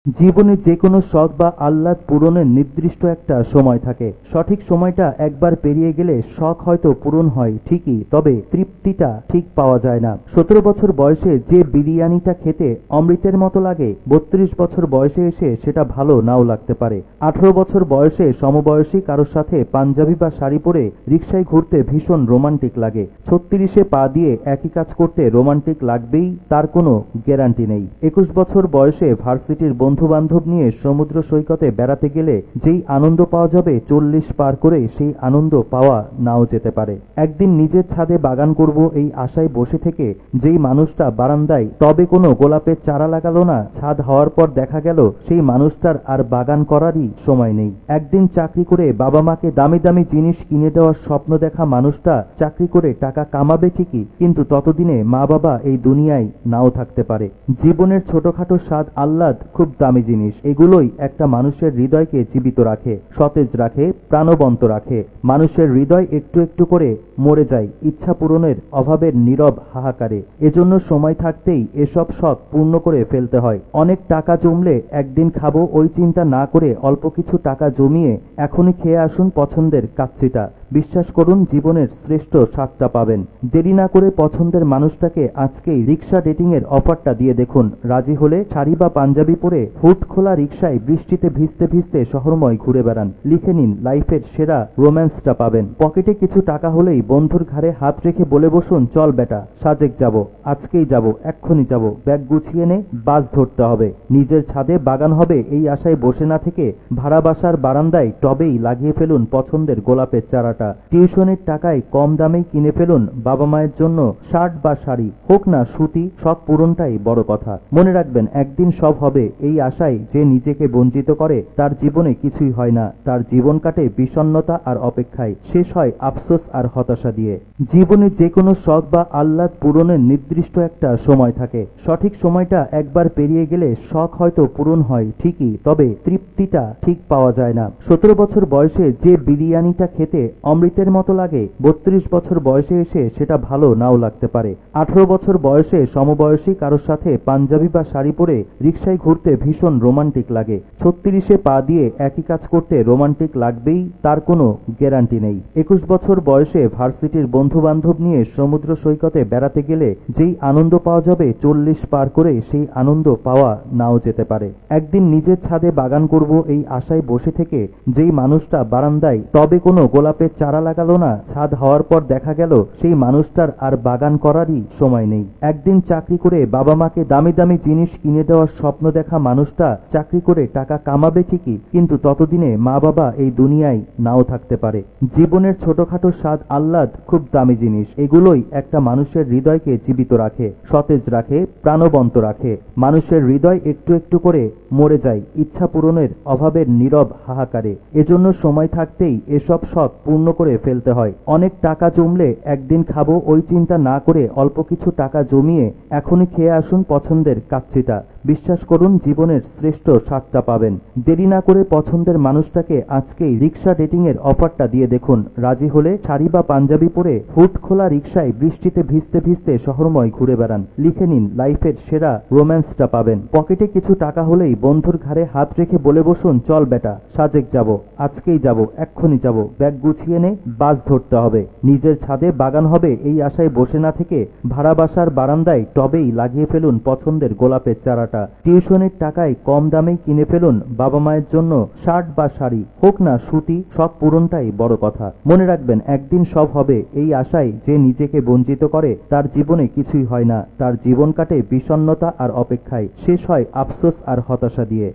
জীবনের যে কোনো শখ বা আহ্লাদ পূরণের নির্দিষ্ট একটা সময় থাকে। সঠিক সময়টা একবার পেরিয়ে গেলে শখ হয়তো পূরণ হয় ঠিকই, তবে তৃপ্তিটা ঠিক পাওয়া যায় না। 17 বছর বয়সে যে বিরিয়ানিটা খেতে অমৃতের মতো লাগে, 32 বছর বয়সে এসে সেটা ভালো নাও লাগতে পারে। 18 বছর বয়সে সমবয়সী কারোর সাথে পাঞ্জাবি বা শাড়ি পরে রিকশায় ঘুরতে ভীষণ রোমান্টিক লাগে। 36-এ পা দিয়ে একই কাজ করতে রোমান্টিক লাগবেই, তার কোনো গ্যারান্টি নেই। 21 বছর বয়সে ভার্সিটির বন্ধু বান্ধব নিয়ে সমুদ্র সৈকতে বেড়াতে গেলে যেই আনন্দ পাওয়া যাবে, 40 পার করে সেই আনন্দ পাওয়া নাও যেতে পারে। একদিন নিজের ছাদে বাগান করব এই আশায় বসে থেকে যেই মানুষটা বারান্দায় টবে কোনো গোলাপের চারা লাগালো না, ছাদ হওয়ার পর দেখা গেল সেই মানুষটার আর বাগান করারই সময় নেই। একদিন চাকরি করে বাবা মাকে দামি দামি জিনিস কিনে দেওয়ার স্বপ্ন দেখা মানুষটা চাকরি করে টাকা কামাবে ঠিকই, কিন্তু ততদিনে মা বাবা এই দুনিয়ায় নাও থাকতে পারে। জীবনের ছোটখাটো স্বাদ আহ্লাদ খুব দামি জিনিস, এগুলোই একটা মানুষের হৃদয়কে জীবিত রাখে, সতেজ রাখে, প্রাণবন্ত রাখে। মানুষের হৃদয় একটু একটু করে মরে যায় ইচ্ছা পূরণের অভাবের নীরব হাহাকারে। এজন্য সময় থাকতেই এসব শখ পূর্ণ করে ফেলতে হয়। অনেক টাকা জমলে একদিন খাবো ওই চিন্তা না করে অল্প কিছু টাকা জমিয়ে এখনই খেয়ে আসুন পছন্দের কাচ্চিটা। বিশ্বাস করুন, জীবনের শ্রেষ্ঠ স্বাদটা পাবেন। দেরি না করে পছন্দের মানুষটাকে আজকেই রিক্সা ডেটিং এর অফারটা দিয়ে দেখুন। রাজি হলে শাড়ি বা পাঞ্জাবি পরে হুট খোলা রিক্সায় বৃষ্টিতে ভিজতে ভিজতে শহরময় ঘুরে বেড়ান। লিখে নিন, লাইফের সেরা রোম্যান্সটা পাবেন। পকেটে কিছু টাকা হলেই বন্ধুর ঘাড়ে হাত রেখে বলে বসুন, চল বেটা, সাজেক যাব, আজকেই যাব, এক্ষুনি যাব। ব্যাগ গুছিয়ে নে, বাস ধরতে হবে। নিজের ছাদে বাগান হবে এই আশায় বসে না থেকে ভাড়া বাসার বারান্দায় টবেই লাগিয়ে ফেলুন পছন্দের গোলাপের চারাটা। টিউশনের টাকায় কম দামেই কিনে ফেলুন বাবা মায়ের জন্য শার্ট বা শাড়ি, হোক না সুতি, সব পূরণটাই বড় কথা। মনে রাখবেন, একদিন সব হবে এই আশায় যে নিজেকে বঞ্চিত করে তার জীবনে কিছুই হয় না। তার জীবন কাটে বিষণ্ণতা আর অপেক্ষায়, শেষ হয় আফসোস আর হতাশা দিয়ে। জীবনের যে কোনো শখ বা আহ্লাদ পূরণের নির্দিষ্ট একটা সময় থাকে। সঠিক সময়টা একবার পেরিয়ে গেলে শখ হয়তো পূরণ হয় ঠিকই, তবে তৃপ্তিটা ঠিক পাওয়া যায় না। 17 বছর বয়সে যে বিরিয়ানিটা খেতে অমৃতের মতো লাগে, 32 বছর বয়সে এসে সেটা ভালো নাও লাগতে পারে। 18 বছর বয়সে সমবয়সী কারোর সাথে পাঞ্জাবি বা শাড়ি পরে রিকশায় ঘুরতে ভীষণ রোমান্টিক লাগে। 36-এ পা দিয়ে একই কাজ করতে রোমান্টিক লাগবেই, তার কোনো গ্যারান্টি নেই। 21 বছর বয়সে ভার্সিটির বন্ধু বান্ধব নিয়ে সমুদ্র সৈকতে বেড়াতে গেলে যেই আনন্দ পাওয়া যাবে, 40 পার করে সেই আনন্দ পাওয়া নাও যেতে পারে। একদিন নিজের ছাদে বাগান করব এই আশায় বসে থেকে যেই মানুষটা বারান্দায় টবে কোনো গোলাপের চারা লাগালো না, ছাদ হওয়ার পর দেখা গেল সেই মানুষটার আর বাগান করারই সময় নেই। একদিন চাকরি করে বাবা মাকে দামি দামি জিনিস কিনে দেওয়ার স্বপ্ন দেখা মানুষটা চাকরি করে টাকা কামাবে ঠিকই, কিন্তু ততদিনে মা বাবা এই দুনিয়ায় নাও থাকতে পারে। জীবনের ছোটখাটো স্বাদ আহ্লাদ খুব দামি জিনিস, এগুলোই একটা মানুষের হৃদয়কে জীবিত রাখে, সতেজ রাখে, প্রাণবন্ত রাখে। মানুষের হৃদয় একটু একটু করে মরে যায় ইচ্ছা পূরণের অভাবের নীরব হাহাকারে। এজন্য সময় থাকতেই এসব শখ পূর্ণ করে ফেলতে হয়। অনেক টাকা জমলে একদিন খাবো ওই চিন্তা না করে অল্প কিছু টাকা জমিয়ে এখনই খেয়ে আসুন পছন্দের কাচ্চিটা। বিশ্বাস করুন, জীবনের শ্রেষ্ঠ স্বাদটা পাবেন। দেরি না করে পছন্দের মানুষটাকে আজকেই রিক্সা ডেটিং এর অফারটা দিয়ে দেখুন। রাজি হলে শাড়ি বা পাঞ্জাবি পরে হুট খোলা রিক্সায় বৃষ্টিতে ভিজতে ভিজতে শহরময় ঘুরে বেড়ান। লিখে নিন, লাইফের সেরা রোম্যান্সটা পাবেন। পকেটে কিছু টাকা হলেই বন্ধুর ঘাড়ে হাত রেখে বলে বসুন, চল বেটা, সাজেক যাব, আজকেই যাব, এক্ষুনি যাব। ব্যাগ গুছিয়ে নে, বাস ধরতে হবে। নিজের ছাদে বাগান হবে এই আশায় বসে না থেকে ভাড়া বাসার বারান্দায় টবেই লাগিয়ে ফেলুন পছন্দের গোলাপের চারাটা। টিউশনের টাকায় কম দামেই কিনে ফেলুন বাবা মায়ের জন্য শার্ট বা শাড়ি, হোক না সুতি, সব পূরণটাই বড় কথা। মনে রাখবেন, একদিন সব হবে এই আশায় যে নিজেকে বঞ্চিত করে তার জীবনে কিছুই হয় না। তার জীবন কাটে বিষণ্ণতা আর অপেক্ষায়, শেষ হয় আফসোস আর হতাশা দিয়ে।